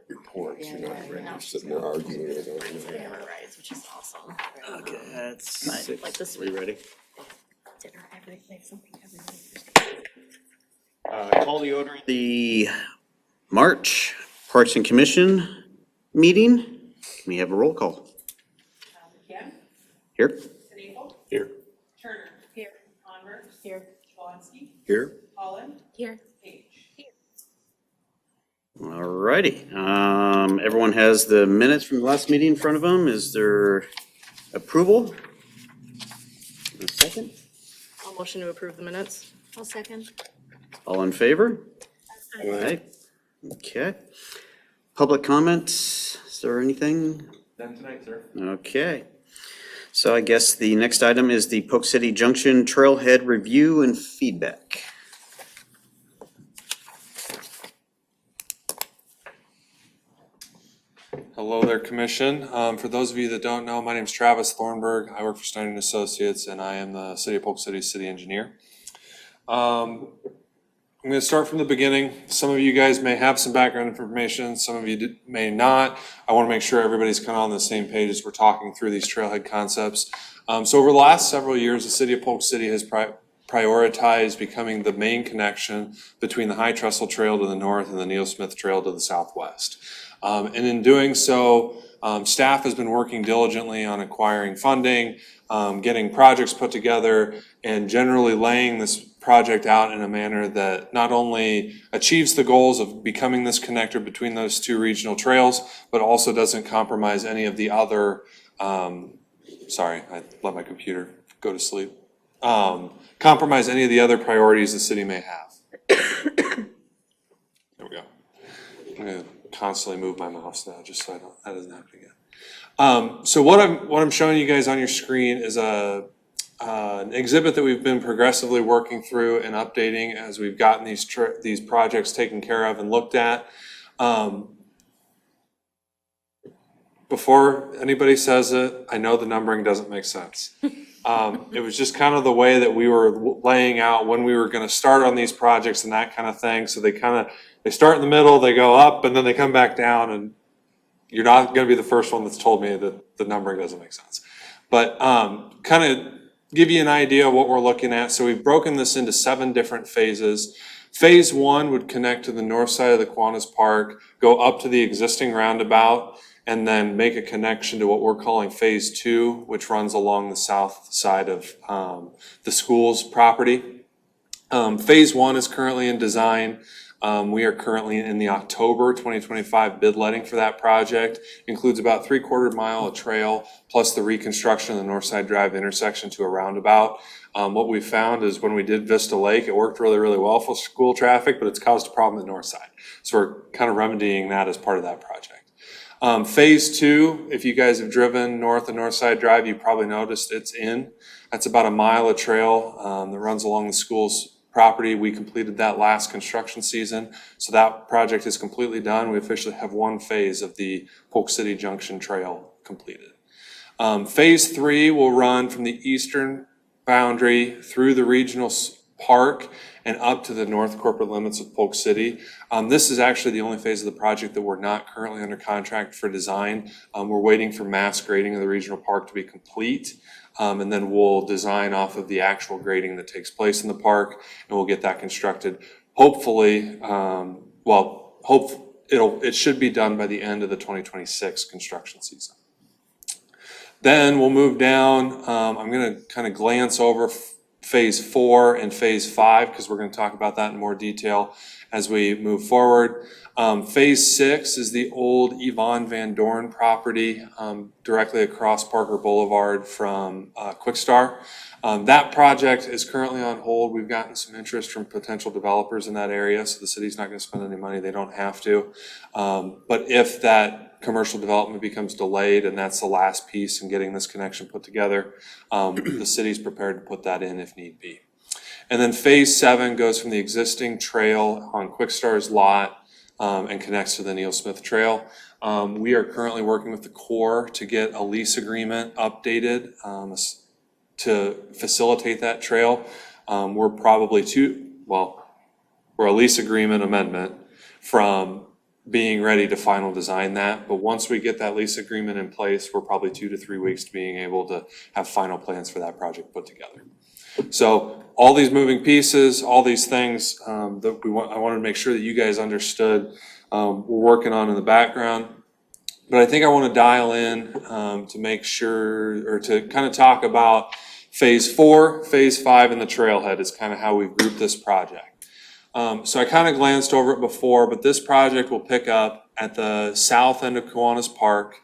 reports, Yeah, you know, yeah, you're sitting there arguing it over and over. Memorize, which is awesome. Okay, that's But, 6. like this Are we ready? Dinner every, like something every Call the order of the March Parks and Commission meeting. Can we have a roll call? Ken, Here? Knievel, Here. Turner, Here. Conver, Here. Jablonski, Here? Holland, Here. Page. Alrighty, everyone has the minutes from the last meeting in front of them. Is there approval? A second? I'll motion to approve the minutes. I'll second. All in favor? Aye. Okay. Public comments, is there anything? None tonight, sir. Okay. So I guess the next item is the Polk City Junction Trailhead Review and Feedback. Hello there, Commission. For those of you that don't know, my name is Travis Thornburg. I work for Stein & Associates, and I am the City of Polk City's city engineer. I'm going to start from the beginning. Some of you guys may have some background information. Some of you may not. I want to make sure everybody's kind of on the same page as we're talking through these trailhead concepts. So over the last several years, the City of Polk City has prioritized becoming the main connection between the High Trestle Trail to the north and the Neil Smith Trail to the southwest. And in doing so, staff has been working diligently on acquiring funding, getting projects put together, and generally laying this project out in a manner that not only achieves the goals of becoming this connector between those two regional trails, but also doesn't compromise any of the other, sorry, I let my computer go to sleep. Compromise any of the other priorities the city may have. There we go. I'm gonna constantly move my mouse now, just so that doesn't happen again. So what I'm showing you guys on your screen is an exhibit that we've been progressively working through and updating as we've gotten these projects taken care of and looked at. Before anybody says it, I know the numbering doesn't make sense. It was just kind of the way that we were laying out when we were gonna start on these projects and that kind of thing. So they start in the middle, they go up, and then they come back down, and you're not gonna be the first one that's told me that the numbering doesn't make sense. But kind of give you an idea of what we're looking at. So we've broken this into 7 different phases. Phase 1 would connect to the north side of the Kiwanis Park, go up to the existing roundabout, and then make a connection to what we're calling phase 2, which runs along the south side of the school's property. Phase 1 is currently in design. We are currently in the October 2025 bid letting for that project. Includes about 3/4 mile of trail, plus the reconstruction of the Northside Drive intersection to a roundabout. What we found is when we did Vista Lake, it worked really, really well for school traffic, but it's caused a problem at the north side. So we're kind of remedying that as part of that project. Phase 2, if you guys have driven north of Northside Drive, you probably noticed it's in. That's about a mile of trail that runs along the school's property. We completed that last construction season, so that project is completely done. We officially have 1 phase of the Polk City Junction Trail completed. Phase 3 will run from the eastern boundary through the regional park and up to the north corporate limits of Polk City. This is actually the only phase of the project that we're not currently under contract for design. We're waiting for mass grading of the regional park to be complete. And then we'll design off of the actual grading that takes place in the park, and we'll get that constructed. Hopefully, it should be done by the end of the 2026 construction season. Then we'll move down. I'm gonna kind of glance over phase 4 and phase 5, because we're gonna talk about that in more detail as we move forward. Phase 6 is the old Yvonne Van Dorn property directly across Parker Boulevard from Quickstar. That project is currently on hold. We've gotten some interest from potential developers in that area, so the city's not going to spend any money. They don't have to. But if that commercial development becomes delayed and that's the last piece in getting this connection put together, the city's prepared to put that in if need be. And then phase 7 goes from the existing trail on Quickstar's lot and connects to the Neil Smith Trail. We are currently working with the Corps to get a lease agreement updated to facilitate that trail. We're a lease agreement amendment from being ready to final design that. But once we get that lease agreement in place, we're probably 2 to 3 weeks to being able to have final plans for that project put together. So all these moving pieces, all these things that I wanted to make sure that you guys understood, we're working on in the background. But I think I want to dial in to make sure, or to kind of talk about phase 4, phase 5, and the trailhead is kind of how we've grouped this project. So I kind of glanced over it before, but this project will pick up at the south end of Kiwanis Park.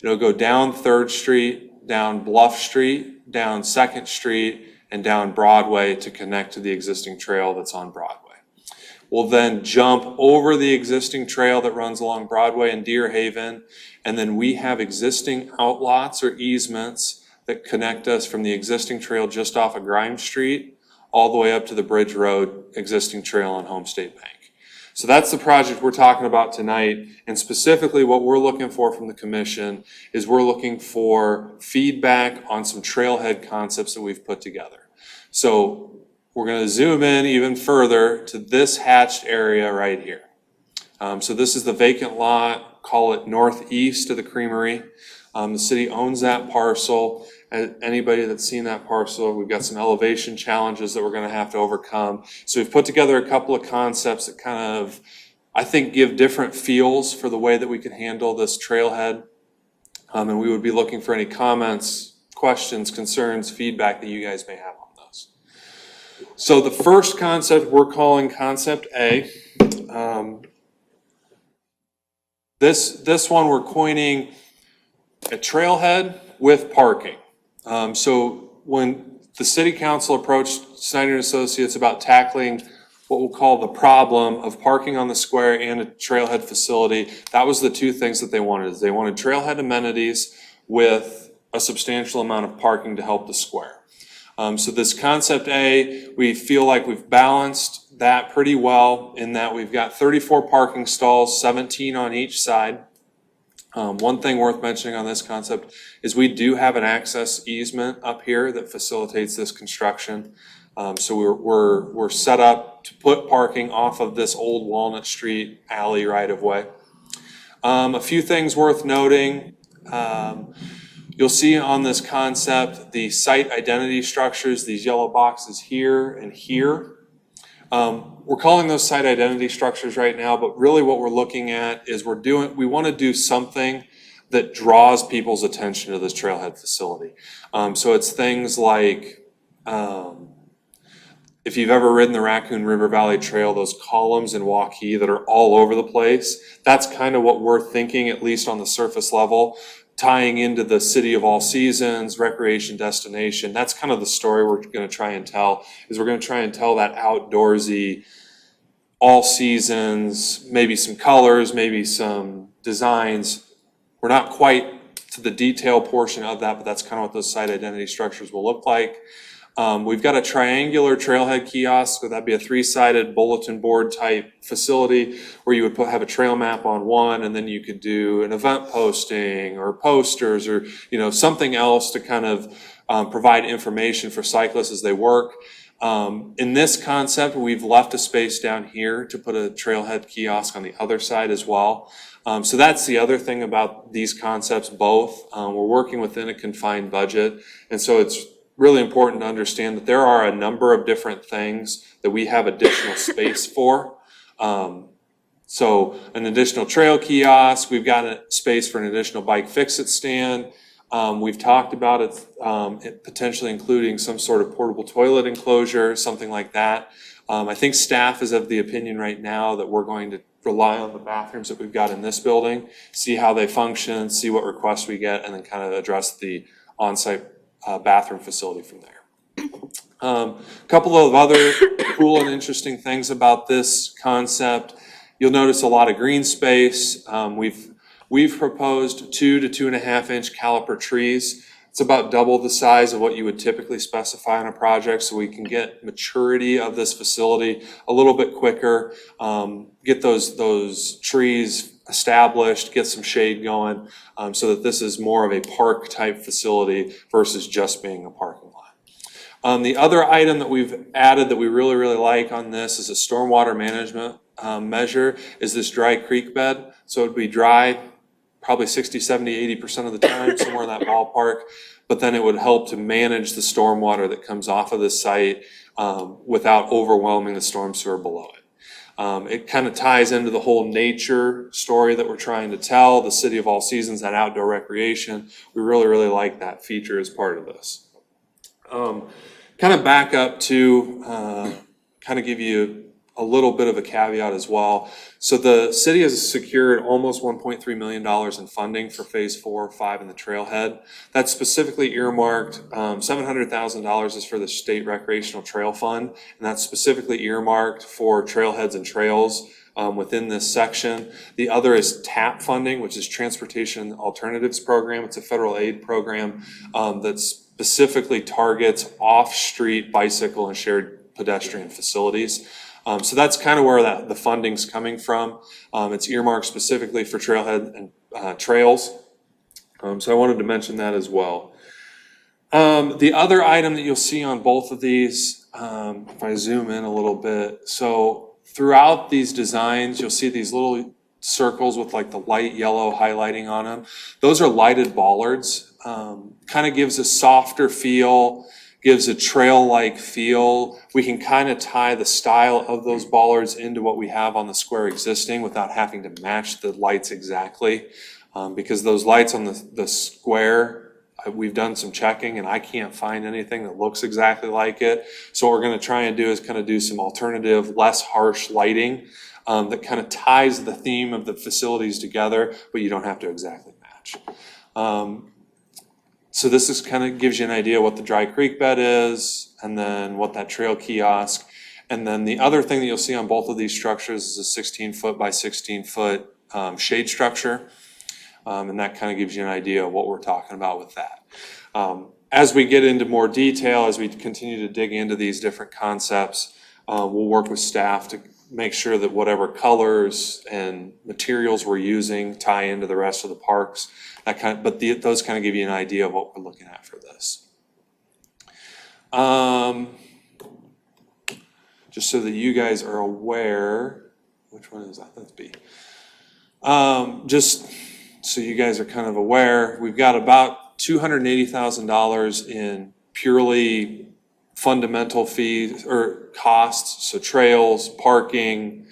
It'll go down 3rd Street, down Bluff Street, down 2nd Street, and down Broadway to connect to the existing trail that's on Broadway. We'll then jump over the existing trail that runs along Broadway and Deer Haven, and then we have existing outlots or easements that connect us from the existing trail just off of Grimes Street all the way up to the Bridge Road existing trail on Home State Bank. So that's the project we're talking about tonight, and specifically what we're looking for from the commission is we're looking for feedback on some trailhead concepts that we've put together. So we're going to zoom in even further to this hatched area right here. So this is the vacant lot, call it northeast of the creamery. The city owns that parcel. Anybody that's seen that parcel, we've got some elevation challenges that we're going to have to overcome. So we've put together a couple of concepts that kind of, I think, give different feels for the way that we can handle this trailhead. And we would be looking for any comments, questions, concerns, feedback that you guys may have on those. So the first concept we're calling Concept A. This one we're coining a trailhead with parking. So when the city council approached Snyder and Associates about tackling what we'll call the problem of parking on the square and a trailhead facility, that was the two things that they wanted. They wanted trailhead amenities with a substantial amount of parking to help the square. So this Concept A, we feel like we've balanced that pretty well in that we've got 34 parking stalls, 17 on each side. One thing worth mentioning on this concept is we do have an access easement up here that facilitates this construction. So we're set up to put parking off of this old Walnut Street alley right of way. A few things worth noting. You'll see on this concept the site identity structures, these yellow boxes here and here. We're calling those site identity structures right now, but really what we're looking at is we want to do something that draws people's attention to this trailhead facility. So it's things like, if you've ever ridden the Raccoon River Valley Trail, those columns in Waukee that are all over the place, that's kind of what we're thinking, at least on the surface level, tying into the city of all seasons, recreation destination. That's kind of the story we're going to try and tell, is we're going to try and tell that outdoorsy, all seasons, maybe some colors, maybe some designs. We're not quite to the detail portion of that, but that's kind of what those site identity structures will look like. We've got a triangular trailhead kiosk, so that'd be a 3-sided bulletin board type facility where you would have a trail map on one, and then you could do an event posting or posters or something else to kind of provide information for cyclists as they work. In this concept, we've left a space down here to put a trailhead kiosk on the other side as well. So that's the other thing about these concepts both. We're working within a confined budget, and so it's really important to understand that there are a number of different things that we have additional space for. So an additional trail kiosk, we've got a space for an additional bike fix-it stand. We've talked about it potentially including some sort of portable toilet enclosure, something like that. I think staff is of the opinion right now that we're going to rely on the bathrooms that we've got in this building, see how they function, see what requests we get, and then kind of address the on-site bathroom facility from there. A couple of other cool and interesting things about this concept. You'll notice a lot of green space. We've proposed 2 to 2.5 inch caliper trees. It's about double the size of what you would typically specify on a project, so we can get maturity of this facility a little bit quicker, get those trees established, get some shade going, so that this is more of a park type facility versus just being a parking lot. The other item that we've added that we really like on this is a stormwater management measure is this dry creek bed. So it would be dry probably 60, 70, 80% of the time, somewhere in that ballpark. But then it would help to manage the stormwater that comes off of the site without overwhelming the storm sewer below it. It kind of ties into the whole nature story that we're trying to tell, the city of all seasons, that outdoor recreation. We really, really like that feature as part of this. Kind of back up to kind of give you a little bit of a caveat as well. So the city has secured almost $1.3 million in funding for phase 4, 5 in the trailhead. That's specifically earmarked. $700,000 is for the state recreational trail fund, and that's specifically earmarked for trailheads and trails within this section. The other is TAP funding, which is Transportation Alternatives Program. It's a federal aid program that specifically targets off-street bicycle and shared pedestrian facilities. So that's kind of where the funding's coming from. It's earmarked specifically for trailhead and trails. So I wanted to mention that as well. The other item that you'll see on both of these, if I zoom in a little bit, so throughout these designs, you'll see these little circles with like the light yellow highlighting on them. Those are lighted bollards. Kind of gives a softer feel, gives a trail-like feel. We can kind of tie the style of those bollards into what we have on the square existing without having to match the lights exactly. Because those lights on the square, we've done some checking and I can't find anything that looks exactly like it. So what we're going to try and do is kind of do some alternative, less harsh lighting that kind of ties the theme of the facilities together, but you don't have to exactly match. So this is kind of gives you an idea what the dry creek bed is, and then what that trail kiosk. And then the other thing that you'll see on both of these structures is a 16-foot by 16-foot shade structure. And that kind of gives you an idea of what we're talking about with that. As we get into more detail, as we continue to dig into these different concepts, we'll work with staff to make sure that whatever colors and materials we're using tie into the rest of the parks. Those kind of give you an idea of what we're looking at for this. Just so that you guys are aware, which one is that? That's B. Just so you guys are kind of aware, we've got about $280,000 in purely fundamental fees or costs, so trails, parking,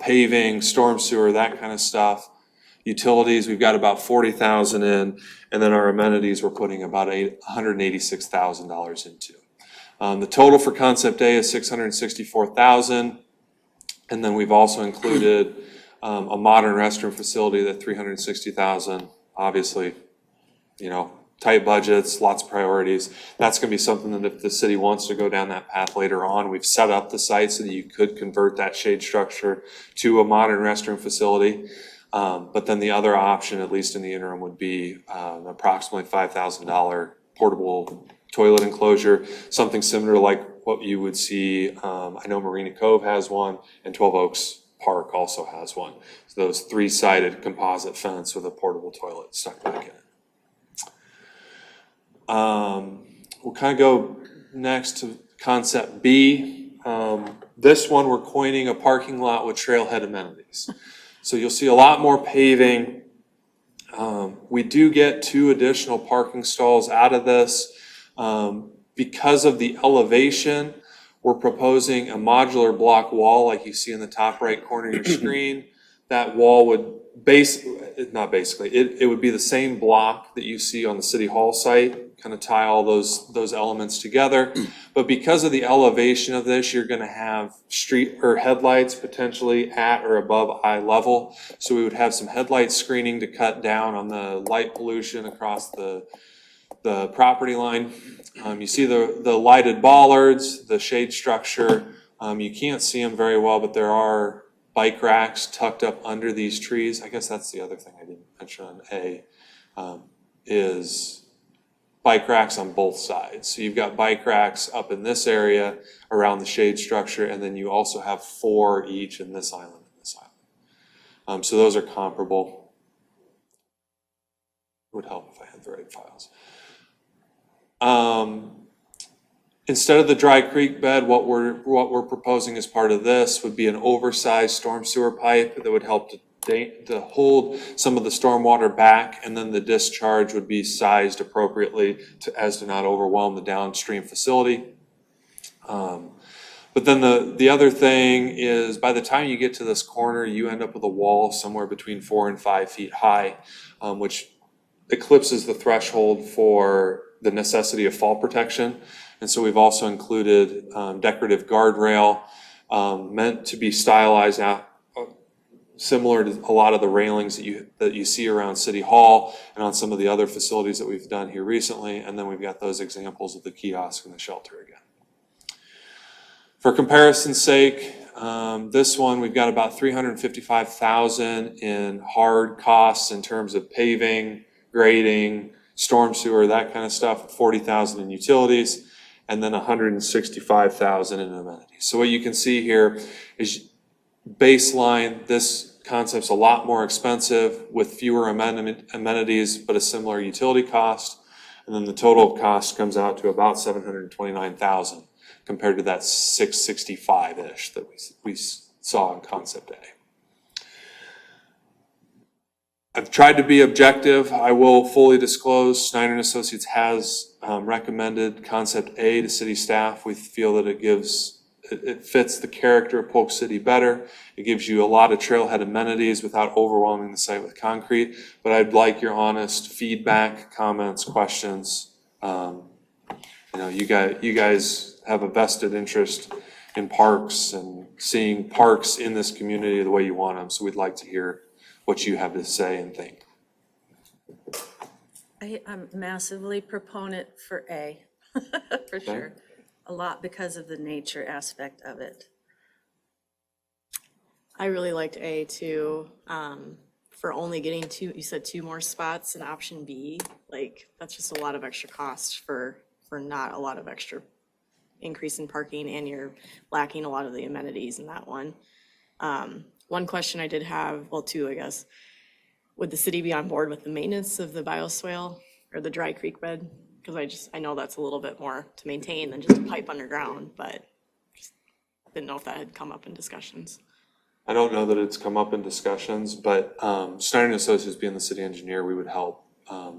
paving, storm sewer, that kind of stuff. Utilities, we've got about $40,000 in, and then our amenities we're putting about $186,000 into. The total for Concept A is $664,000, and then we've also included a modern restroom facility at $360,000. Obviously, you know, tight budgets, lots of priorities. That's going to be something that if the city wants to go down that path later on, we've set up the site so that you could convert that shade structure to a modern restroom facility. But then the other option, at least in the interim, would be approximately $5,000 portable toilet enclosure, something similar like what you would see. I know Marina Cove has one, and 12 Oaks Park also has one. So those 3-sided composite fence with a portable toilet stuck back in it. We'll kind of go next to Concept B. This one we're coining a parking lot with trailhead amenities. So you'll see a lot more paving. We do get 2 additional parking stalls out of this. Because of the elevation, we're proposing a modular block wall like you see in the top right corner of your screen. That wall would it would be the same block that you see on the City Hall site, kind of tie all those elements together. But because of the elevation of this, you're going to have street or headlights potentially at or above eye level. So we would have some headlight screening to cut down on the light pollution across the property line. You see the lighted bollards, the shade structure. You can't see them very well, but there are bike racks tucked up under these trees. I guess that's the other thing I didn't mention on A, is bike racks on both sides. So you've got bike racks up in this area around the shade structure, and then you also have 4 each in this island and this island. So those are comparable. It would help if I had the right files. instead of the dry creek bed, what we're proposing as part of this would be an oversized storm sewer pipe that would help to hold some of the stormwater back, and then the discharge would be sized appropriately as to not overwhelm the downstream facility. But then the other thing is, by the time you get to this corner, you end up with a wall somewhere between 4 and 5 feet high, which eclipses the threshold for the necessity of fall protection. And so we've also included decorative guardrail meant to be stylized out, similar to a lot of the railings that you see around City Hall and on some of the other facilities that we've done here recently. And then we've got those examples of the kiosk and the shelter again. For comparison's sake, this one, we've got about $355,000 in hard costs in terms of paving, grading, storm sewer, that kind of stuff, $40,000 in utilities, and then $165,000 in amenities. So what you can see here is baseline, this concept's a lot more expensive with fewer amenities, but a similar utility cost. And then the total cost comes out to about $729,000 compared to that $665-ish that we saw in Concept A. I've tried to be objective. I will fully disclose Snyder and Associates has recommended Concept A to city staff. We feel that it fits the character of Polk City better. It gives you a lot of trailhead amenities without overwhelming the site with concrete. But I'd like your honest feedback, comments, questions. You guys have a vested interest in parks and seeing parks in this community the way you want them. So we'd like to hear what you have to say and think. I'm massively proponent for A, for sure. A lot because of the nature aspect of it. I really liked A too, for only getting you said 2 more spots in option B. Like, that's just a lot of extra cost for not a lot of extra increase in parking, and you're lacking a lot of the amenities in that one. One question I did have, well, 2, I guess. Would the city be on board with the maintenance of the bioswale or the dry creek bed? Because I know that's a little bit more to maintain than just a pipe underground, but just didn't know if that had come up in discussions. I don't know that it's come up in discussions, but Snyder and Associates being the city engineer, we would help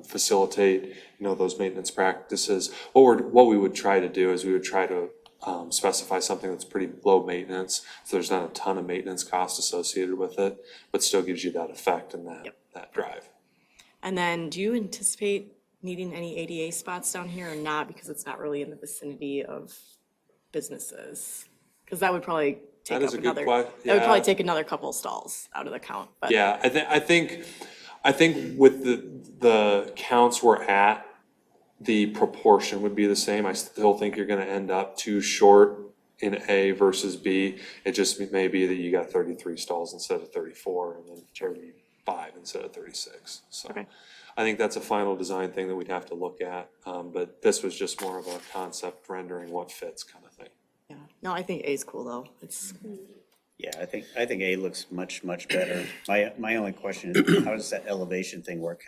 facilitate, those maintenance practices. What we would try to do is we would try to specify something that's pretty low maintenance, so there's not a ton of maintenance cost associated with it, but still gives you that effect and that drive. And then, do you anticipate needing any ADA spots down here or not, because it's not really in the vicinity of businesses? Because that would probably take up another. That would probably take another couple stalls out of the count. But yeah, I think with the counts we're at, the proportion would be the same. I still think you're going to end up too short in A versus B. It just may be that you got 33 stalls instead of 34, and then 35 instead of 36. So okay. I think that's a final design thing that we'd have to look at. But this was just more of a concept rendering what fits kind of thing. Yeah. No, I think A is cool though. It's. Yeah, I think A looks much better. My only question is, how does that elevation thing work?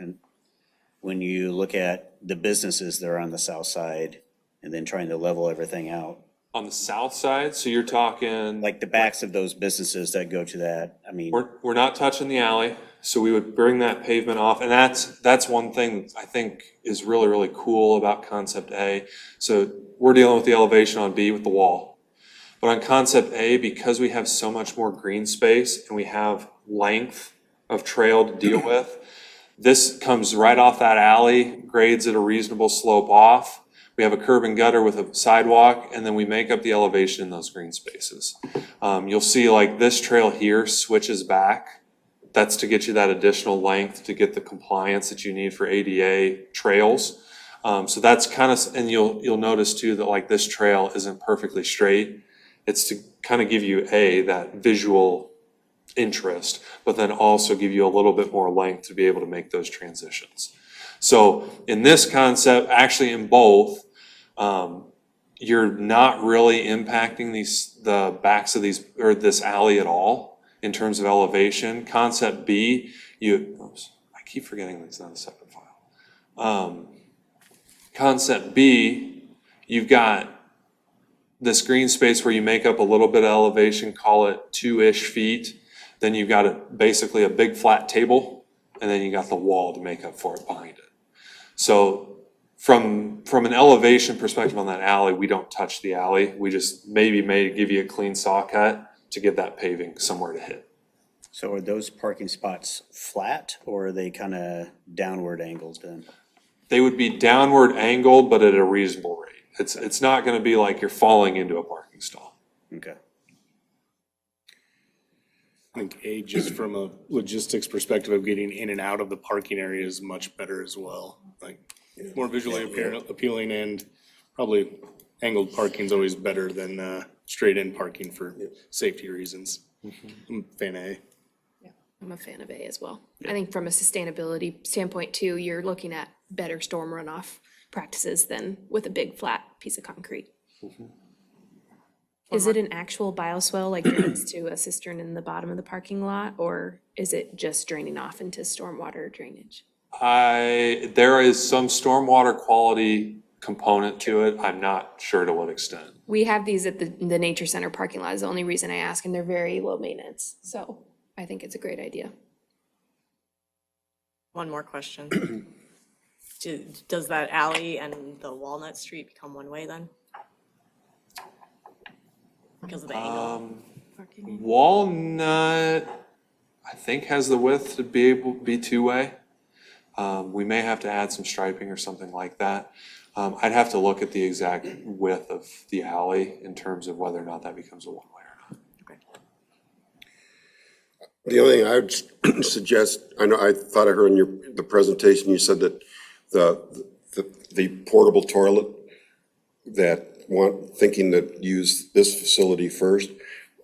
When you look at the businesses that are on the south side and then trying to level everything out? On the south side, so you're talking like the backs of those businesses that go to that. I mean, we're not touching the alley, so we would bring that pavement off, and that's one thing that I think is really cool about Concept A. So we're dealing with the elevation on B with the wall. But on Concept A, because we have so much more green space and we have length of trail to deal with, this comes right off that alley, grades at a reasonable slope off. We have a curb and gutter with a sidewalk, and then we make up the elevation in those green spaces. You'll see like this trail here switches back. That's to get you that additional length to get the compliance that you need for ADA trails. So that's kind of, and you'll notice too that like this trail isn't perfectly straight. It's to kind of give you that visual interest, but then also give you a little bit more length to be able to make those transitions. So in this concept, actually in both, you're not really impacting the backs of this alley at all in terms of elevation. Concept B, I keep forgetting that's not a separate file. Concept B, you've got this green space where you make up a little bit of elevation, call it 2-ish feet. Then you've got basically a big flat table, and then you got the wall to make up for it behind it. So from an elevation perspective on that alley, we don't touch the alley. We just maybe give you a clean saw cut to get that paving somewhere to hit. So are those parking spots flat or are they kind of downward angled then? They would be downward angled, but at a reasonable rate. It's not gonna be like you're falling into a parking stall. Okay. I think A, just from a logistics perspective of getting in and out of the parking area is much better as well. Like, more visually appealing, and probably angled parking is always better than straight in parking for safety reasons. I'm a fan of A. I'm a fan of A as well. I think from a sustainability standpoint too, you're looking at better storm runoff practices than with a big flat piece of concrete. Is it an actual bioswale, like drains to a cistern in the bottom of the parking lot, or is it just draining off into stormwater drainage? There is some stormwater quality component to it. I'm not sure to what extent. We have these at the nature center parking lot is the only reason I ask, and they're very low maintenance. So I think it's a great idea. One more question. Does that alley and the Walnut Street become one-way then? Because of the angle? Walnut, I think, has the width to be two-way. We may have to add some striping or something like that. I'd have to look at the exact width of the alley in terms of whether or not that becomes a one-way or not. The only thing I would suggest, I thought I heard in the presentation, you said that the portable toilet thinking that use this facility first,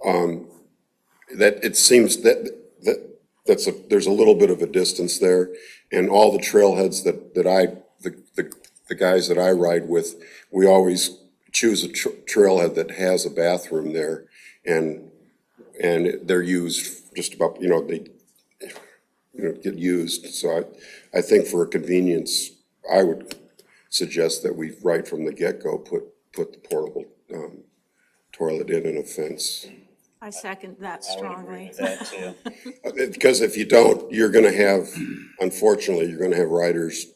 that it seems there's a little bit of a distance there, and all the trailheads the guys that I ride with, we always choose a trailhead that has a bathroom there, and they're used just about, they get used. So I think for a convenience, I would suggest that we, right from the get-go, put the portable toilet in a fence. I second that I would agree strongly. with that too. Because if you don't, you're gonna have, unfortunately, you're gonna have riders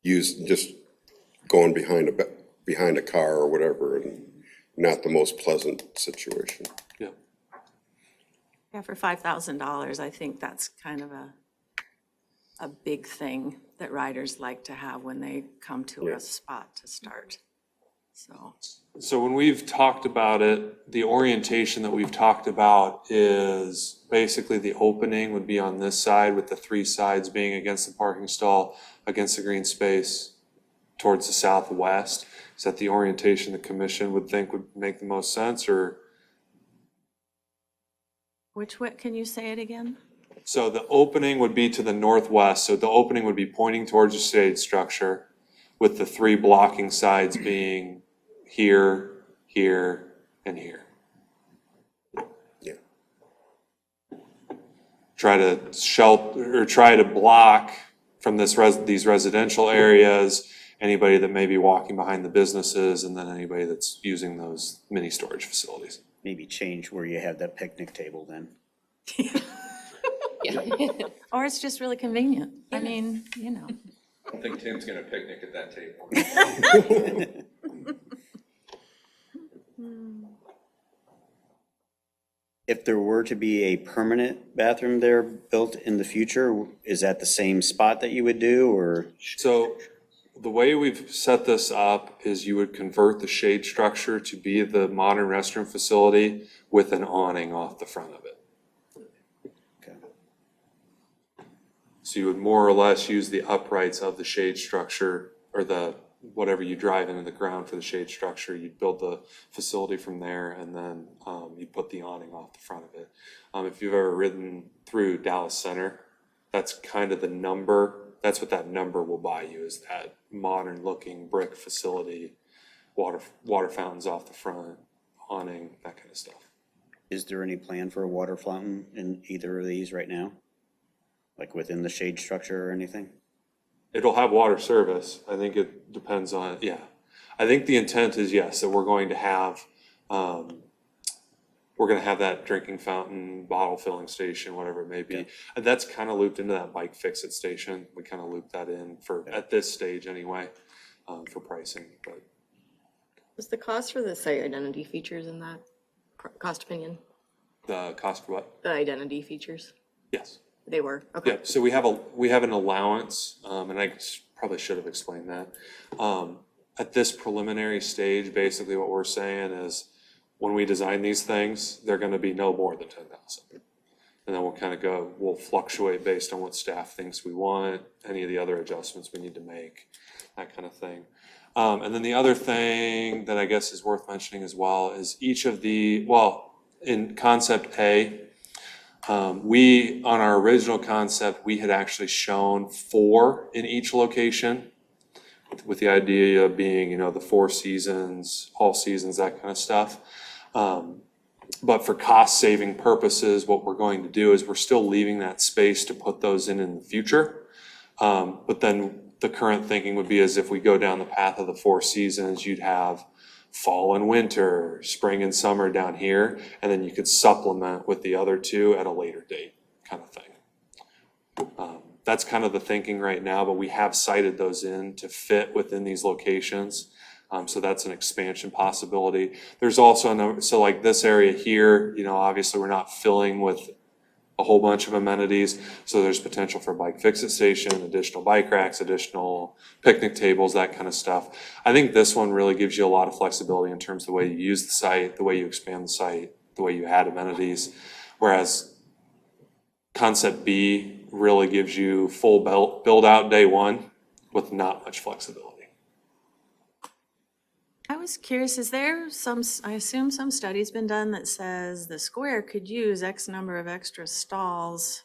just going behind a car or whatever, and not the most pleasant situation. Yeah. Yeah, for $5,000, I think that's kind of a big thing that riders like to have when they come to a spot to start. So when we've talked about it, the orientation that we've talked about is basically the opening would be on this side with the three sides being against the parking stall, against the green space towards the southwest. Is that the orientation the commission would think would make the most sense, or? Which way, can you say it again? So the opening would be to the northwest, so the opening would be pointing towards the shade structure with the three blocking sides being here, here, and here. Yeah. Try to shelter, or try to block from these residential areas, anybody that may be walking behind the businesses, and then anybody that's using those mini storage facilities. Maybe change where you have that picnic table then. Yeah. Or it's just really convenient. I mean, I don't think Tim's gonna picnic at that table. If there were to be a permanent bathroom there built in the future, is that the same spot that you would do, or? So the way we've set this up is you would convert the shade structure to be the modern restroom facility with an awning off the front of it. Okay. So you would more or less use the uprights of the shade structure, or whatever you drive into the ground for the shade structure. You'd build the facility from there, and then you put the awning off the front of it. If you've ever ridden through Dallas Center, that's kind of the number. That's what that number will buy you, is that modern looking brick facility, water fountains off the front, awning, that kind of stuff. Is there any plan for a water fountain in either of these right now? Like within the shade structure or anything? It'll have water service. I think it depends on, yeah. I think the intent is, yes, that we're going to have, that drinking fountain, bottle filling station, whatever it may be. And that's kind of looped into that bike fix-it station. We kind of looped that in for, at this stage anyway, for pricing, but. Was the cost for the site identity features in that cost opinion? The cost for what? The identity features? Yes. They were, okay. Yeah, so we have an allowance, and I probably should have explained that. At this preliminary stage, basically what we're saying is, when we design these things, they're gonna be no more than 10,000. And then we'll kind of go, we'll fluctuate based on what staff thinks we want, any of the other adjustments we need to make, that kind of thing. And then the other thing that I guess is worth mentioning as well is each of the, well, in concept A, on our original concept, we had actually shown 4 in each location, with the idea of being, the 4 seasons, all seasons, that kind of stuff. But for cost-saving purposes, what we're going to do is we're still leaving that space to put those in the future. But then the current thinking would be as if we go down the path of the 4 seasons, you'd have fall and winter, spring and summer down here, and then you could supplement with the other 2 at a later date, kind of thing. That's kind of the thinking right now, but we have cited those in to fit within these locations. So that's an expansion possibility. There's also, so like this area here, obviously we're not filling with a whole bunch of amenities. So there's potential for bike fix-it station, additional bike racks, additional picnic tables, that kind of stuff. I think this one really gives you a lot of flexibility in terms of the way you use the site, the way you expand the site, the way you add amenities. Whereas concept B really gives you full build out day one with not much flexibility. I was curious, is there I assume some study's been done that says the square could use X number of extra stalls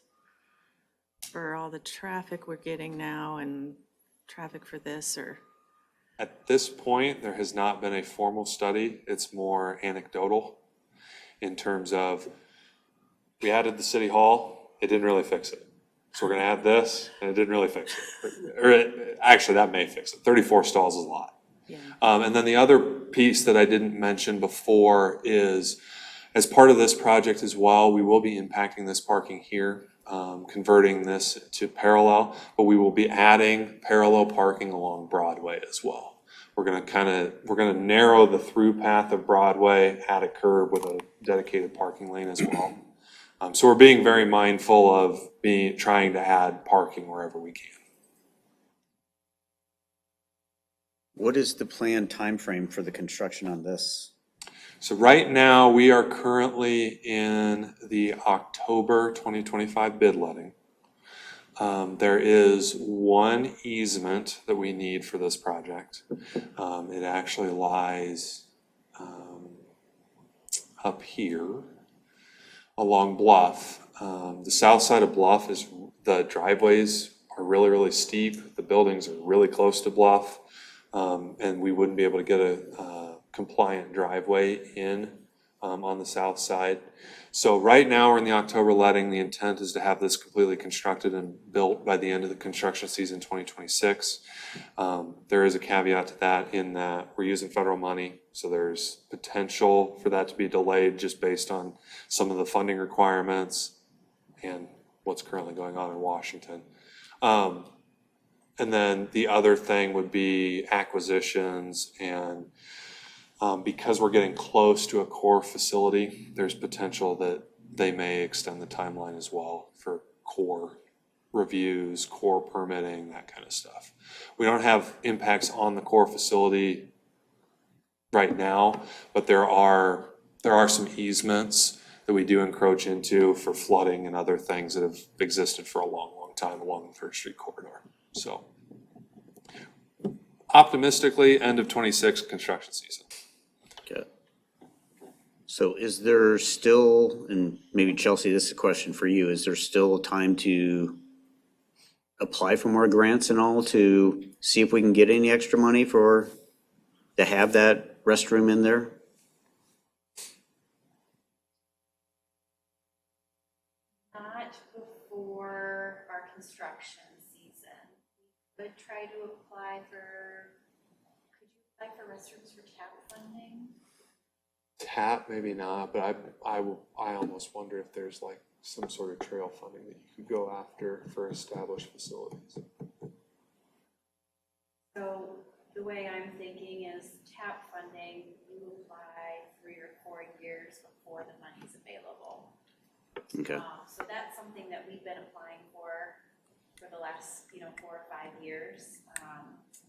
for all the traffic we're getting now and traffic for this, or? At this point, there has not been a formal study. It's more anecdotal in terms of, we added the city hall, it didn't really fix it. So we're gonna add this, and it didn't really fix it. Actually, that may fix it. 34 stalls is a lot. Yeah. And then the other piece that I didn't mention before is, as part of this project as well, we will be impacting this parking here, converting this to parallel, but we will be adding parallel parking along Broadway as well. We're gonna narrow the through path of Broadway, add a curb with a dedicated parking lane as well. So we're being very mindful of trying to add parking wherever we can. What is the planned timeframe for the construction on this? So right now, we are currently in the October 2025 bid letting. There is one easement that we need for this project. It actually lies up here along Bluff. The south side of Bluff is, the driveways are really, really steep. The buildings are really close to Bluff. And we wouldn't be able to get a compliant driveway in on the south side. So right now, we're in the October letting. The intent is to have this completely constructed and built by the end of the construction season 2026. There is a caveat to that in that we're using federal money, so there's potential for that to be delayed just based on some of the funding requirements and what's currently going on in Washington. And then the other thing would be acquisitions, and because we're getting close to a core facility, there's potential that they may extend the timeline as well for core reviews, core permitting, that kind of stuff. We don't have impacts on the core facility right now, but there are some easements that we do encroach into for flooding and other things that have existed for a long, long time along the 3rd Street corridor. So optimistically, end of 26 construction season. Okay. So is there still, and maybe Chelsea, this is a question for you, is there still time to apply for more grants and all to see if we can get any extra money to have that restroom in there? Not before our construction season. We could try to apply for, could you apply for restrooms for TAP funding? TAP, maybe not, but I almost wonder if there's like some sort of trail funding that you could go after for established facilities. So the way I'm thinking is TAP funding, you apply 3 or 4 years before the money's available. Okay. So that's something that we've been applying for the last, 4 or 5 years.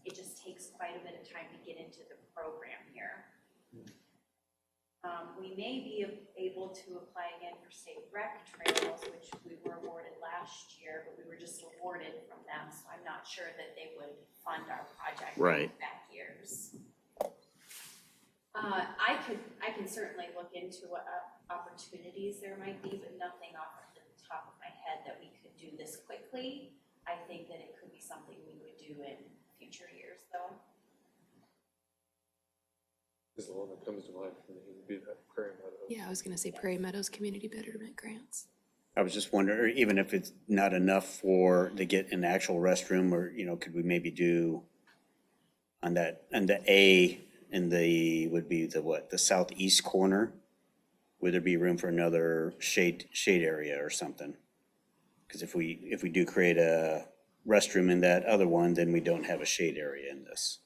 It just takes quite a bit of time to get into the program here. We may be able to apply again for state rec trails, which we were awarded last year, but we were just awarded from them, so I'm not sure that they would fund our project Right. back years. I can certainly look into what opportunities there might be, but nothing off the top of my head that we could do this quickly. I think that it could be something we would do in future years, though. Is the one that comes to mind for me would be that Prairie Meadows. Yeah, I was gonna say Prairie Meadows Community Betterment Grants. I was just wondering, even if it's not enough to get an actual restroom, or, could we maybe do on the A in would be the southeast corner? Would there be room for another shade area or something? Because if we do create a restroom in that other one, then we don't have a shade area in this.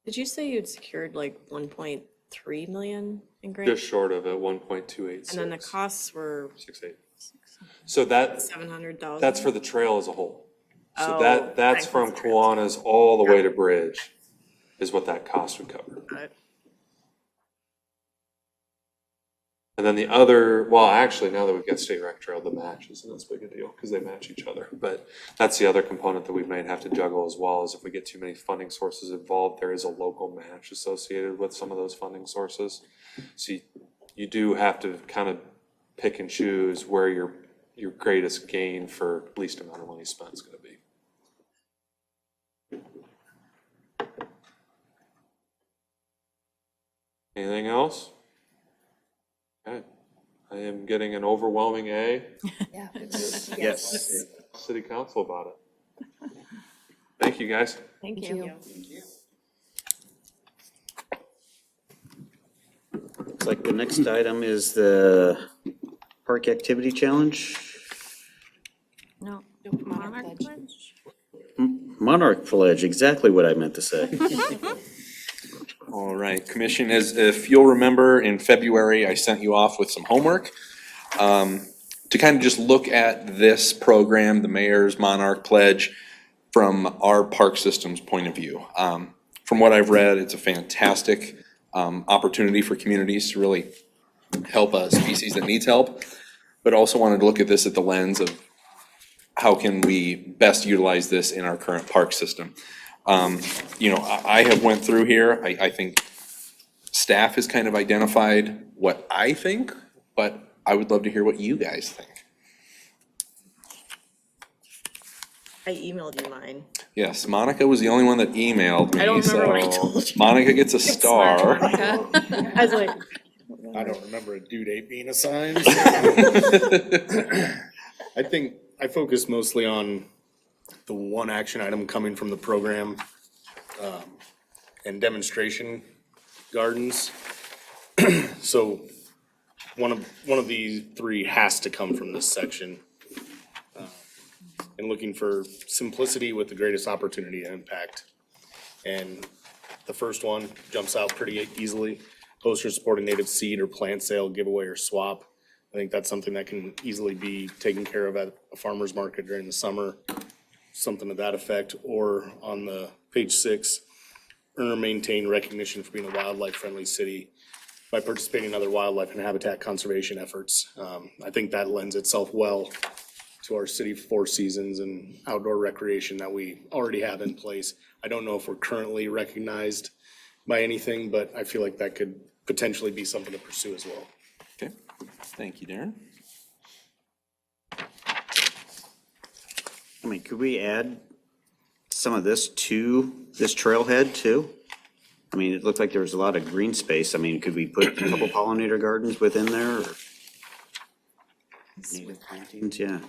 Did you say you'd secured like 1.3 million in grants? Just short of it, 1.286. And then the costs were 68. So that 700,000? that's for the trail as a whole. So Oh, that's thanks, from that's trails. Kiwanis all the way to Bridge is what that cost would cover. Got it. And then the other, well, actually, now that we've got state rec trail, the match isn't as big a deal because they match each other. But that's the other component that we might have to juggle as well, is if we get too many funding sources involved, there is a local match associated with some of those funding sources. So you do have to kind of pick and choose where your greatest gain for least amount of money spent is going to be. Anything else? Okay, I am getting an overwhelming A. Yeah. Yes. City council about it. Thank you, guys. Thank Thank you. you. Looks like the next item is the Park Activity Challenge. No. Monarch Monarch Pledge. Monarch Pledge, exactly what I meant to say. All right, Commission, if you'll remember, in February, I sent you off with some homework to kind of just look at this program, the Mayor's Monarch Pledge, from our park system's point of view. From what I've read, it's a fantastic opportunity for communities to really help a species that needs help, but also wanted to look at this at the lens of how can we best utilize this in our current park system. I have went through here, I think staff has kind of identified what I think, but I would love to hear what you guys think. I emailed you mine. Yes, Monica was the only one that emailed me, I don't remember what I so told you. Monica gets a star. I was like, I don't remember a due date being assigned. I think I focus mostly on the one action item coming from the program, and demonstration gardens. So one of these three has to come from this section. And looking for simplicity with the greatest opportunity and impact. And the first one jumps out pretty easily. Posters supporting native seed or plant sale, giveaway or swap. I think that's something that can easily be taken care of at a farmer's market during the summer. Something to that effect. Or on the page 6, earn or maintain recognition for being a wildlife friendly city by participating in other wildlife and habitat conservation efforts. I think that lends itself well to our city Four Seasons and outdoor recreation that we already have in place. I don't know if we're currently recognized by anything, but I feel like that could potentially be something to pursue as well. Okay, thank you, Darren. I mean, could we add some of this to this trailhead too? I mean, it looked like there was a lot of green space. I mean, could we put a couple pollinator gardens within there? Or native plantings, yeah.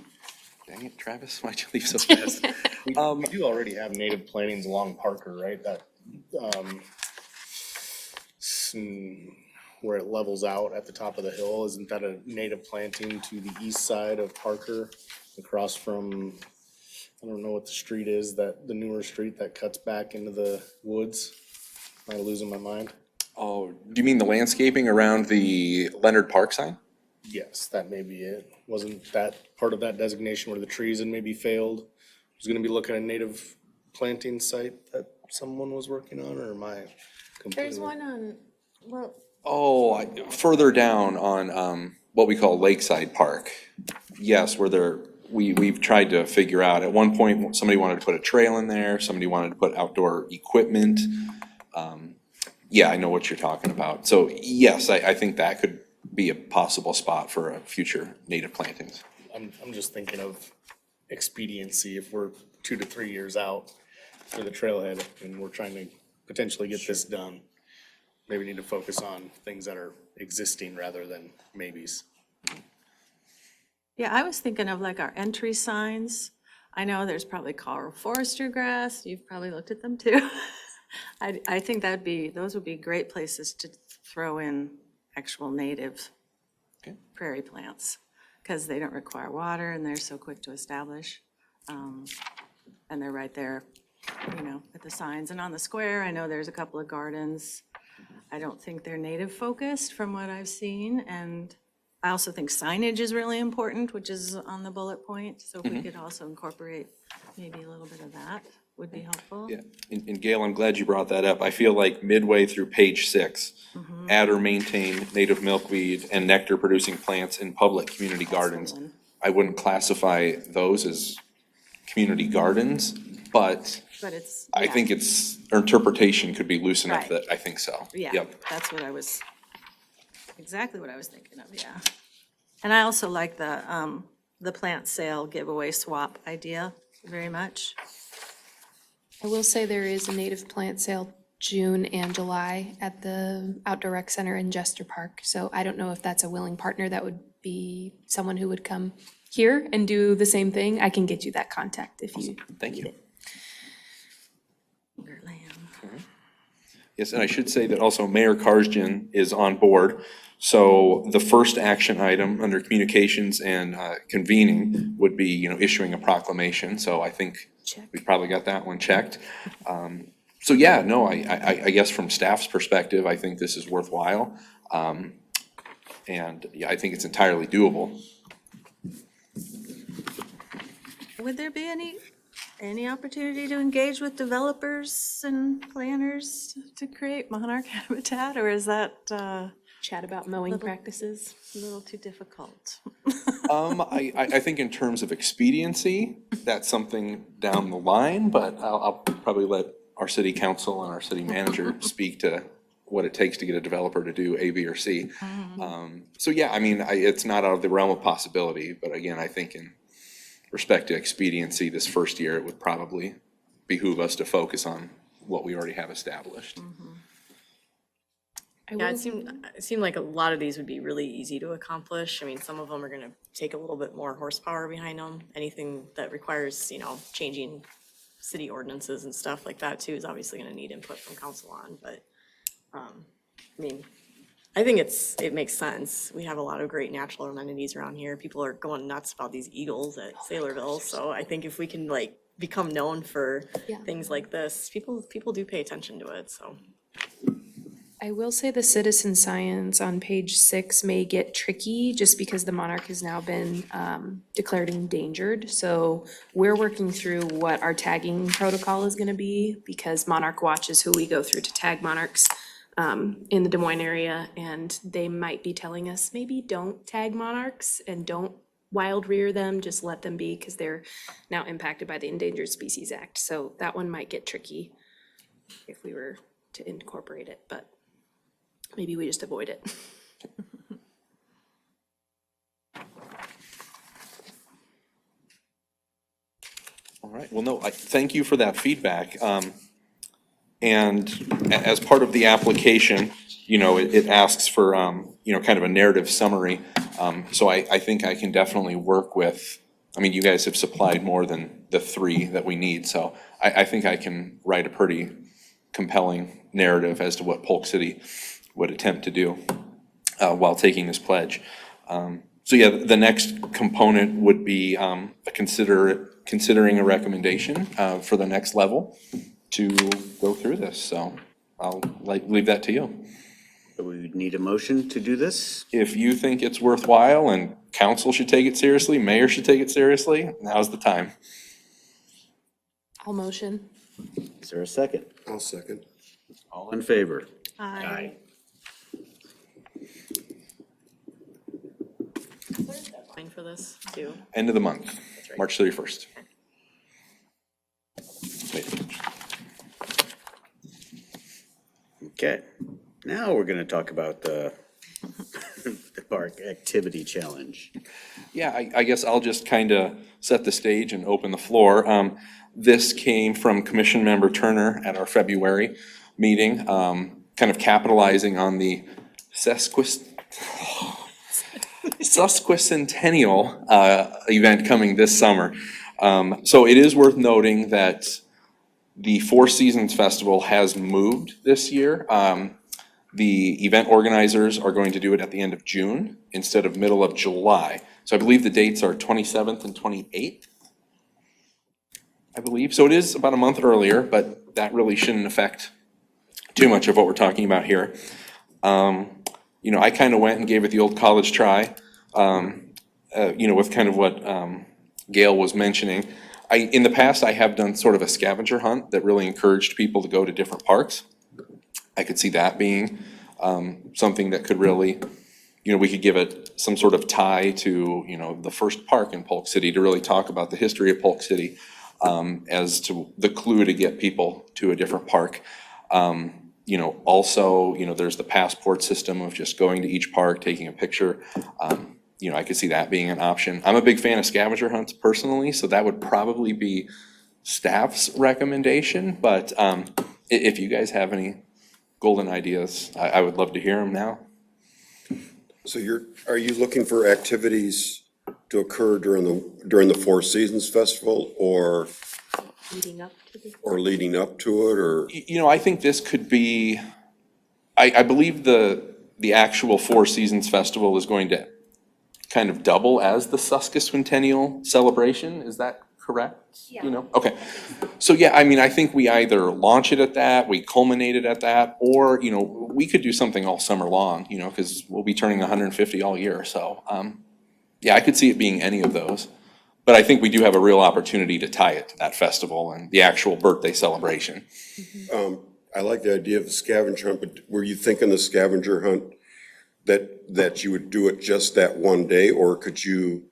Dang it, Travis, why'd you leave so fast? We do already have native plantings along Parker, right? That um, where it levels out at the top of the hill, isn't that a native planting to the east side of Parker, across from, I don't know what the street is, that, the newer street that cuts back into the woods? Am I losing my mind? Oh, do you mean the landscaping around the Leonard Park sign? Yes, that may be it. Wasn't that part of that designation where the trees had maybe failed? Was gonna be looking at a native planting site that someone was working on, or am I completely? There's one on, well, Oh, further down on, what we call Lakeside Park. Yes, where there, we've tried to figure out, at one point, somebody wanted to put a trail in there, somebody wanted to put outdoor equipment. Yeah, I know what you're talking about. So yes, I think that could be a possible spot for a future native plantings. I'm just thinking of expediency if we're 2 to 3 years out for the trailhead and we're trying to potentially get this done. Maybe need to focus on things that are existing rather than maybes. yeah, I was thinking of like our entry signs. I know there's probably Carl Forester grass. You've probably looked at them too. I think those would be great places to throw in actual native Okay. prairie plants, because they don't require water and they're so quick to establish. And they're right there, at the signs. And on the square, I know there's a couple of gardens. I don't think they're native focused from what I've seen. And I also think signage is really important, which is on the bullet point. So if we could also incorporate maybe a little bit of that, would be helpful. Yeah, and Gail, I'm glad you brought that up. I feel like midway through page 6, add or maintain native milkweed and nectar producing plants in public community gardens. one. I wouldn't classify those as community gardens, but But it's, I yeah, think its interpretation could be loose enough Right. that I think so. yeah, Yep. that's exactly what I was thinking of, yeah. And I also like the plant sale giveaway swap idea very much. I will say there is a native plant sale June and July at the Outdoor Rec Center in Jester Park. So I don't know if that's a willing partner. That would be someone who would come here and do the same thing. I can get you that contact if you. Thank you. Lamb. Yes, and I should say that also Mayor Karsjan is on board. So the first action item under communications and convening would be, issuing a proclamation. So I think Check. we probably got that one checked. So yeah, no, I guess from staff's perspective, I think this is worthwhile. And yeah, I think it's entirely doable. Would there be any opportunity to engage with developers and planners to create monarch habitat, or is that Chat about mowing practices. a little too difficult? I think in terms of expediency, that's something down the line, but I'll probably let our city council and our city manager speak to what it takes to get a developer to do A, B, or C. So yeah, I mean, it's not out of the realm of possibility, but again, I think in respect to expediency, this first year, it would probably behoove us to focus on what we already have established. Yeah, it seemed like a lot of these would be really easy to accomplish. I mean, some of them are gonna take a little bit more horsepower behind them. Anything that requires, changing city ordinances and stuff like that too is obviously gonna need input from council on, but, I mean, I think it makes sense. We have a lot of great natural amenities around here. People are going nuts about these eagles at Saylorville, so I think if we can become known for Yeah. things like this, people do pay attention to it, so. I will say the citizen science on page 6 may get tricky just because the monarch has now been declared endangered. So we're working through what our tagging protocol is gonna be, because Monarch Watch is who we go through to tag monarchs in the Des Moines area, and they might be telling us, maybe don't tag monarchs and don't wild rear them, just let them be, because they're now impacted by the Endangered Species Act. So that one might get tricky if we were to incorporate it, but maybe we just avoid it. All right, well, no, I thank you for that feedback. And as part of the application, it asks for, kind of a narrative summary. So I think I can definitely work with, you guys have supplied more than the 3 that we need, so I think I can write a pretty compelling narrative as to what Polk City would attempt to do while taking this pledge. So yeah, the next component would be considering a recommendation for the next level to go through this. So I'll leave that to you. So we would need a motion to do this? If you think it's worthwhile and council should take it seriously, mayor should take it seriously, now's the time. I'll motion. Is there a second? I'll second. All in favor? Aye. Fine for this too. End of the month, March 31st. Okay, now we're gonna talk about the the park activity challenge. Yeah, I guess I'll just kind of set the stage and open the floor. This came from Commission Member Turner at our February meeting, kind of capitalizing on the sesquicentennial event coming this summer. So it is worth noting that the Four Seasons Festival has moved this year. The event organizers are going to do it at the end of June instead of middle of July. So I believe the dates are 27th and 28th, I believe. So it is about a month earlier, but that really shouldn't affect too much of what we're talking about here. You know, I kind of went and gave it the old college try, you know, with kind of what Gail was mentioning. In the past, I have done sort of a scavenger hunt that really encouraged people to go to different parks. I could see that being something that could really, you know, we could give it some sort of tie to, you know, the first park in Polk City to really talk about the history of Polk City as to the clue to get people to a different park. You know, also, you know, there's the passport system of just going to each park, taking a picture. You know, I could see that being an option. I'm a big fan of scavenger hunts personally, so that would probably be staff's recommendation. But if you guys have any golden ideas, I would love to hear them now. So are you looking for activities to occur during the Four Seasons Festival or Leading up to the. leading up to it, or? You know, I think this could be, I believe the actual Four Seasons Festival is going to kind of double as the Sesquicentennial celebration. Is that correct? Yeah. You know, okay. So yeah, I mean, I think we either launch it at that, we culminate it at that, or, you know, we could do something all summer long, you know, because we'll be turning 150 all year. So, yeah, I could see it being any of those. But I think we do have a real opportunity to tie it to that festival and the actual birthday celebration. I like the idea of the scavenger hunt, but were you thinking the scavenger hunt that you would do it just that one day, or could you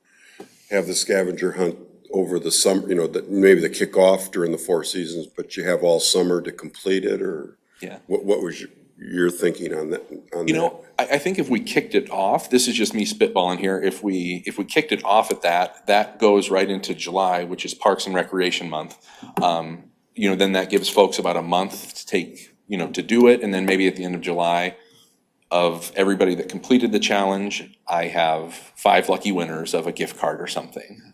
have the scavenger hunt over the summer, you know, that maybe the kickoff during the Four Seasons, but you have all summer to complete it, or? Yeah. What was your thinking on that? You know, I think if we kicked it off, this is just me spitballing here, if we kicked it off at that goes right into July, which is Parks and Recreation Month. You know, then that gives folks about a month to take, you know, to do it, and then maybe at the end of July, of everybody that completed the challenge, I have 5 lucky winners of a gift card or something.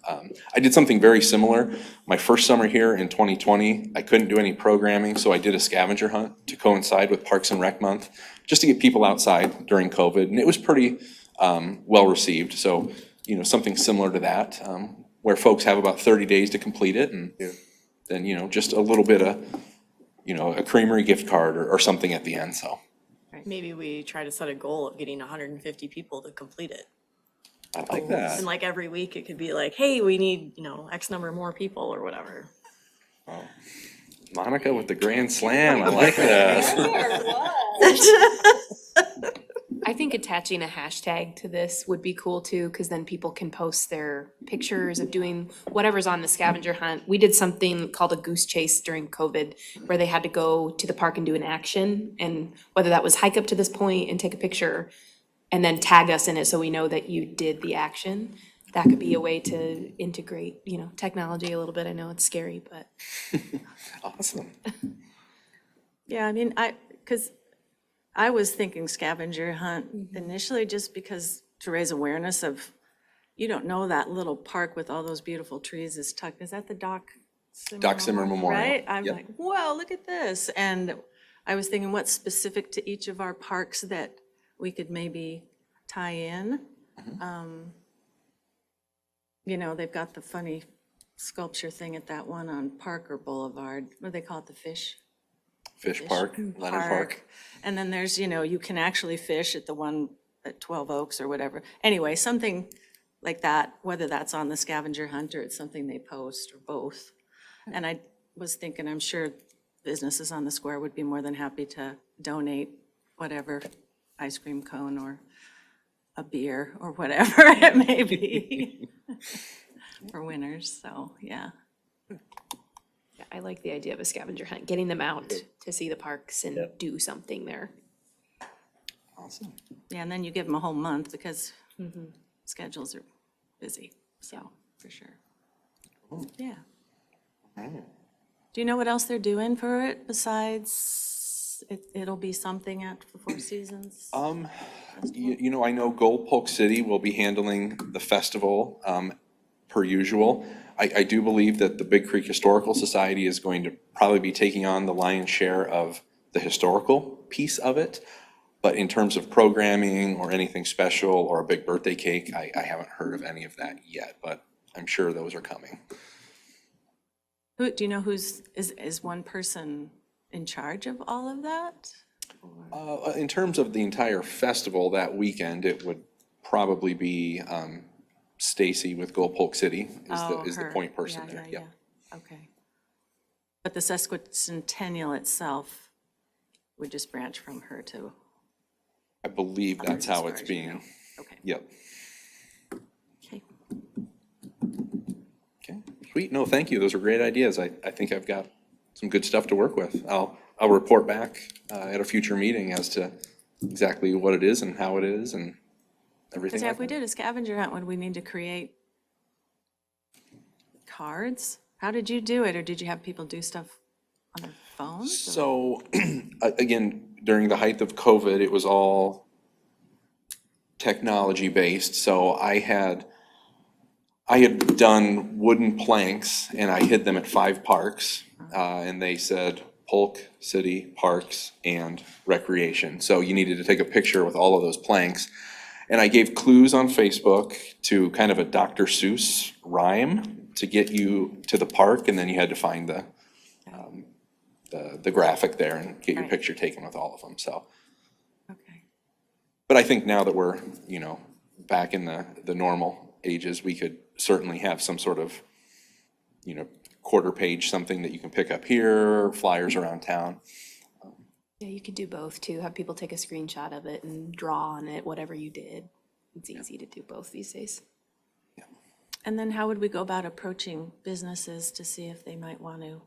I did something very similar. My first summer here in 2020, I couldn't do any programming, so I did a scavenger hunt to coincide with Parks and Rec Month, just to get people outside during COVID, and it was pretty well received. So, you know, something similar to that, where folks have about 30 days to complete it, and then, you know, just a little bit of, you know, a creamery gift card or something at the end, so. Maybe we try to set a goal of getting 150 people to complete it. I like that. And like every week it could be like, hey, we need, you know, X number more people or whatever. Monica with the grand slam, I like that. I think attaching a hashtag to this would be cool too, because then people can post their pictures of doing whatever's on the scavenger hunt. We did something called a goose chase during COVID, where they had to go to the park and do an action, and whether that was hike up to this point and take a picture and then tag us in it so we know that you did the action. That could be a way to integrate, you know, technology a little bit. I know it's scary, but. Awesome. Yeah, I mean, because I was thinking scavenger hunt initially, just because to raise awareness of, you don't know that little park with all those beautiful trees is that the Doc Zimmer Doc Zimmer Memorial. Right? I'm Yep. like, wow, look at this. And I was thinking what's specific to each of our parks that we could maybe tie in. You know, they've got the funny sculpture thing at that one on Parker Boulevard. What do they call it, the fish? Fish Park, Leonard Park. And then there's, you know, you can actually fish at the one at 12 Oaks or whatever. Anyway, something like that, whether that's on the scavenger hunt or it's something they post or both. And I was thinking, I'm sure businesses on the square would be more than happy to donate whatever, ice cream cone or a beer or whatever it may be for winners, so, yeah. Yeah, I like the idea of a scavenger hunt, getting them out to see the parks and do something there. Awesome. Yeah, and then you give them a whole month because schedules are busy, so, for sure. Yeah. Do you know what else they're doing for it besides, it'll be something at the Four Seasons? You know, I know Polk City will be handling the festival, per usual. I do believe that the Big Creek Historical Society is going to probably be taking on the lion's share of the historical piece of it. But in terms of programming or anything special or a big birthday cake, I haven't heard of any of that yet, but I'm sure those are coming. Who, do you know is one person in charge of all of that? In terms of the entire festival that weekend, it would probably be Stacy with Polk City is the Her. point person Yeah, there. yeah, yeah. Okay. But the sesquicentennial itself would just branch from her to, I believe that's how far it's as you being, know. Okay. yep. Okay. Okay, sweet. No, thank you. Those are great ideas. I think I've got some good stuff to work with. I'll report back at a future meeting as to exactly what it is and how it is and everything Because like if we that. did a scavenger hunt, would we need to create cards? How did you do it, or did you have people do stuff on their phones? or- So, again, during the height of COVID, it was all technology-based. So I had done wooden planks and I hid them at 5 parks. And they said Polk City Parks and Recreation. So you needed to take a picture with all of those planks. And I gave clues on Facebook to kind of a Dr. Seuss rhyme to get you to the park, and then you had to find the graphic there and get your Right. picture taken with all of them, so. Okay. But I think now that we're, back in the normal ages, we could certainly have some sort of, quarter page, something that you can pick up here, flyers around town. Yeah, you could do both too, have people take a screenshot of it and draw on it, whatever you did. It's easy to do both these days. And then how would we go about approaching businesses to see if they might want to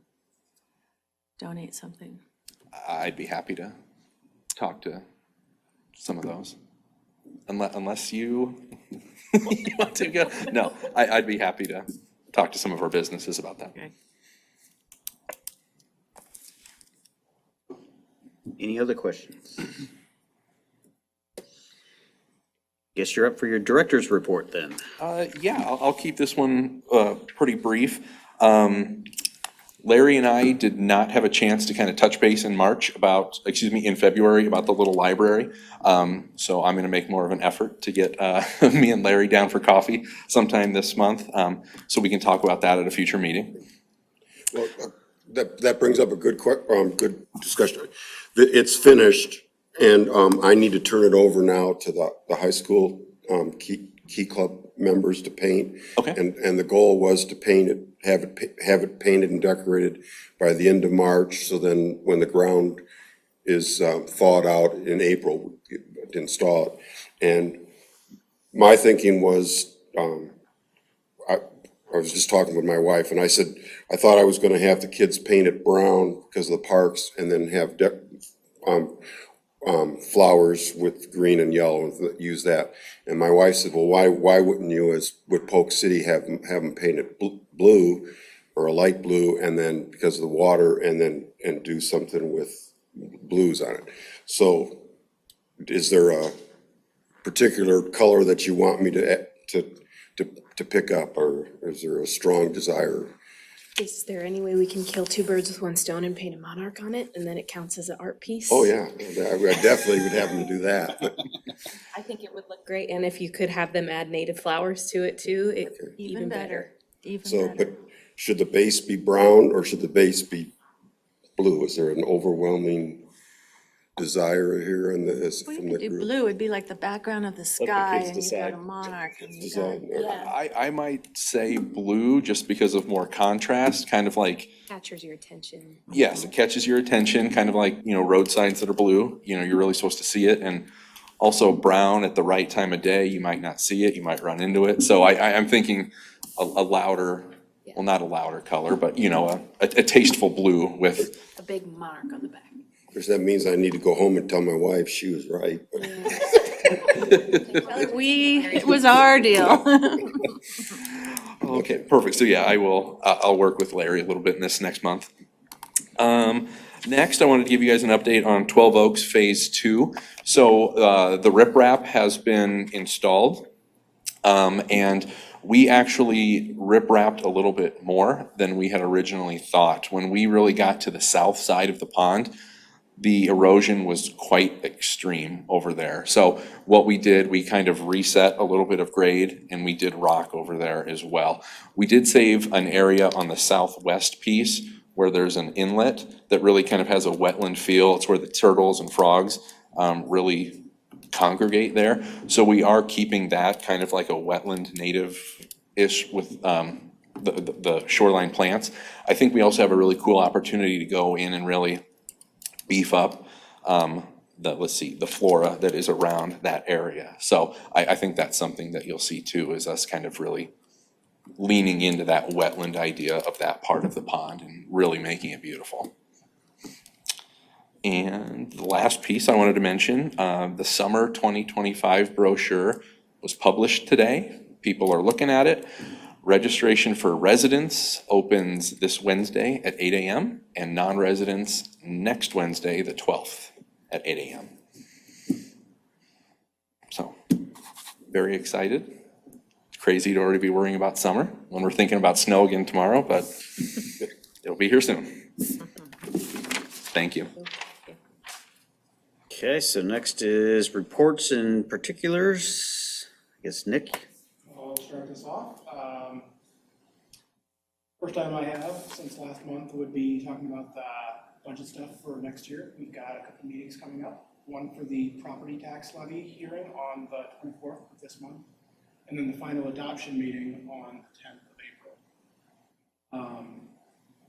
donate something? I'd be happy to talk to some of those. Unless you you want to go, no, I'd be happy to talk to some of our businesses about that. Okay. Any other questions? Guess you're up for your director's report then. Yeah, I'll keep this one pretty brief. Larry and I did not have a chance to kind of touch base in in February about the little library. So I'm gonna make more of an effort to get me and Larry down for coffee sometime this month, so we can talk about that at a future meeting. Well, that brings up a good discussion. It's finished, and I need to turn it over now to the high school key club members to paint. Okay. And the goal was to paint it, have it painted and decorated by the end of March, so then when the ground is thawed out in April, to install it. And my thinking was, I was just talking with my wife, and I said, I thought I was gonna have the kids paint it brown because of the parks, and then have flowers with green and yellow, and use that. And my wife said, well, why wouldn't you, as with Polk City, have them paint it blue or a light blue, and then because of the water, and do something with blues on it. So is there a particular color that you want me to pick up, or is there a strong desire? Is there any way we can kill two birds with one stone and paint a monarch on it, and then it counts as an art piece? Oh, yeah, I definitely would have them do that, but I think it would look great, and if you could have them add native flowers to it too, even better. Even so, better. but should the base be brown or should the base be blue? Is there an overwhelming desire here in this Well, from you the could do group? blue, it'd be like the background of the sky, kids and you've got a decide. monarch, and you've Decide, got, or- yeah. I might say blue just because of more contrast, kind of like, Captures your attention. yes, it catches your attention, kind of like, road signs that are blue, you're really supposed to see it. And also brown at the right time of day, you might not see it, you might run into it. So I'm thinking a louder, well, not a louder color, but, a tasteful blue with, A big mark on the back. Of course, that means I need to go home and tell my wife she was right. It was our deal. okay, perfect. So yeah, I'll work with Larry a little bit in this next month. Next, I wanted to give you guys an update on 12 Oaks Phase 2. So, the riprap has been installed. And we actually riprapped a little bit more than we had originally thought. When we really got to the south side of the pond, the erosion was quite extreme over there. So what we did, we kind of reset a little bit of grade and we did rock over there as well. We did save an area on the southwest piece where there's an inlet that really kind of has a wetland feel. It's where the turtles and frogs really congregate there. So we are keeping that kind of like a wetland native-ish with the shoreline plants. I think we also have a really cool opportunity to go in and really beef up the flora that is around that area. So I think that's something that you'll see too, is us kind of really leaning into that wetland idea of that part of the pond and really making it beautiful. And the last piece I wanted to mention, the summer 2025 brochure was published today. People are looking at it. Registration for residents opens this Wednesday at 8 a.m. and non-residents next Wednesday, the 12th at 8 a.m. So, very excited. It's crazy to already be worrying about summer when we're thinking about snow again tomorrow, but it'll be here soon. Thank you. Okay, so next is reports and particulars. I guess Nick? I'll start this off. First item I have since last month would be talking about the budget stuff for next year. We've got a couple meetings coming up. One for the property tax levy hearing on the 24th of this month, and then the final adoption meeting on the 10th of April.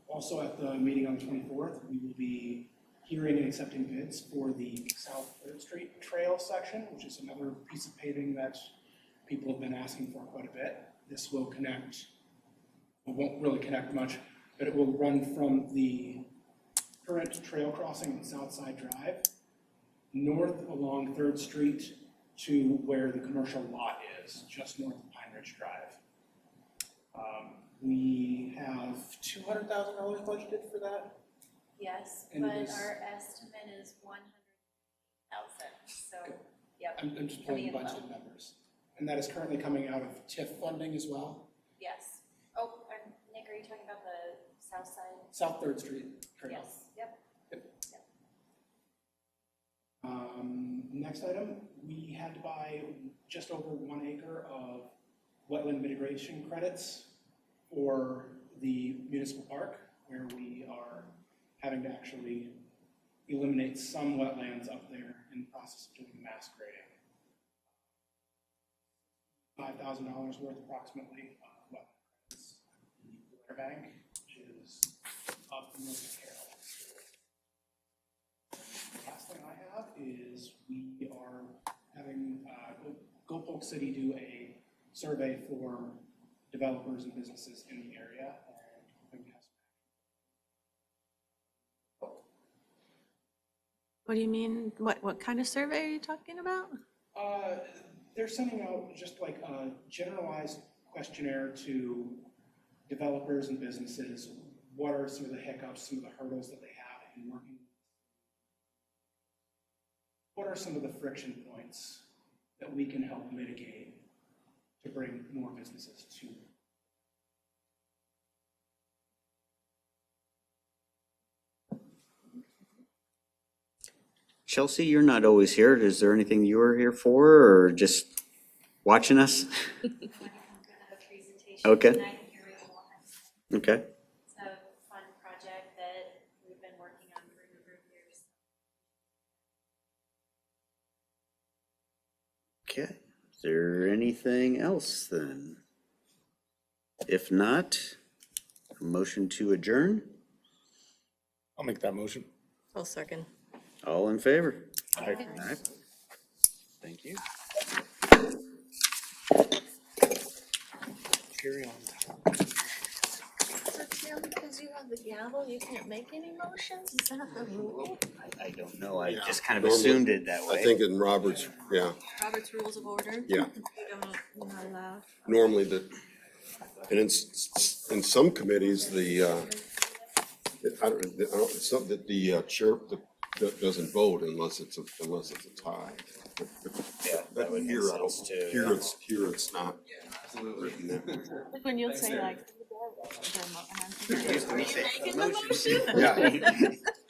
Also at the meeting on the 24th, we will be hearing and accepting bids for the South 3rd Street Trail section, which is another piece of paving that people have been asking for quite a bit. This will connect, it won't really connect much, but it will run from the current trail crossing on Southside Drive north along 3rd Street to where the commercial lot is, just north of Pine Ridge Drive. We have $200,000 budgeted for that. Yes, And but it is- our estimate is 100,000, so, yep, I'm just pulling Coming in budgeted numbers. And that is currently coming out of TIF funding as well. yes. Oh, and Nick, are you talking about the south side? South 3rd Street Trail. Yes, yep. Next item, we had to buy just over 1 acre of wetland mitigation credits for the municipal park, where we are having to actually eliminate some wetlands up there in the process of doing mass grading. $5,000 worth approximately of wetland credits at the Blair Bank, which is up north of Carroll. Last thing I have is we are having Go Polk City do a survey for developers and businesses in the area, and hoping to have some. What do you mean? What kind of survey are you talking about? They're sending out just like a generalized questionnaire to developers and businesses. What are some of the hiccups, some of the hurdles that they have in working? What are some of the friction points that we can help mitigate to bring more businesses to? Chelsea, you're not always here. Is there anything you were here for or just watching us? I have a presentation Okay. tonight here at one. Okay. It's a fun project that we've been working on for a number of years. Okay. Is there anything else then? If not, a motion to adjourn? I'll make that motion. I'll second. All in favor? Aye. Aye. Thank you. Carry on. So Tim, because you have the gavel, you can't make any motions? Is that the rule? I don't know, I Yeah. just kind of Normally, assumed it that way. I think in Roberts, yeah, Robert's Rules of Order? yeah. You're not allowed. Normally and in some committees, it's not that the chair doesn't vote unless it's a tie. Yeah, that would make Here, I don't- sense too. Here it's not written there. Like when you'll say like. When you say Making the motion? Yeah.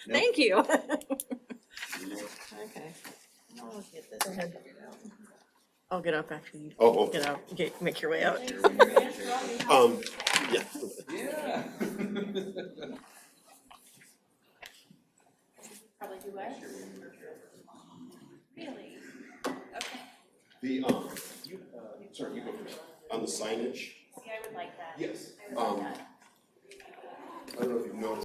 Thank you. Okay. I'll get this figured out. I'll get up after you Oh, get out, make your way out. yeah. Probably do what? Really? Okay. Sorry, you go first. On the signage? See, I would like that. Yes. I would like that.